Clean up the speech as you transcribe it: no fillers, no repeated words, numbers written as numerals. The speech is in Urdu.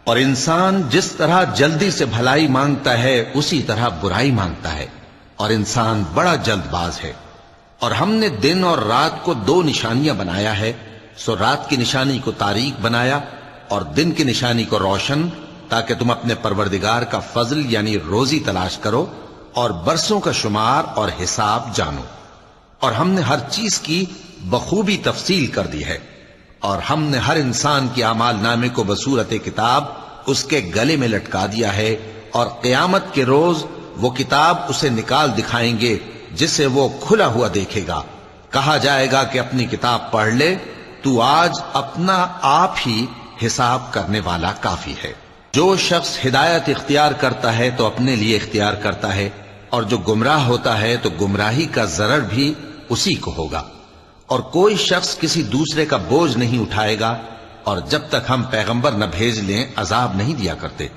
اور انسان جس طرح جلدی سے بھلائی مانگتا ہے اسی طرح برائی مانگتا ہے، اور انسان بڑا جلد باز ہے۔ اور ہم نے دن اور رات کو دو نشانیاں بنایا ہے، سو رات کی نشانی کو تاریک بنایا اور دن کی نشانی کو روشن، تاکہ تم اپنے پروردگار کا فضل یعنی روزی تلاش کرو اور برسوں کا شمار اور حساب جانو۔ اور ہم نے ہر چیز کی بخوبی تفصیل کر دی ہے، اور ہم نے ہر انسان کے اعمال نامے کو بصورت کتاب اس کے گلے میں لٹکا دیا ہے، اور قیامت کے روز وہ کتاب اسے نکال دکھائیں گے جسے وہ کھلا ہوا دیکھے گا۔ کہا جائے گا کہ اپنی کتاب پڑھ لے، تو آج اپنا آپ ہی حساب کرنے والا کافی ہے۔ جو شخص ہدایت اختیار کرتا ہے تو اپنے لیے اختیار کرتا ہے، اور جو گمراہ ہوتا ہے تو گمراہی کا ضرر بھی اسی کو ہوگا۔ اور کوئی شخص کسی دوسرے کا بوجھ نہیں اٹھائے گا، اور جب تک ہم پیغمبر نہ بھیج لیں عذاب نہیں دیا کرتے۔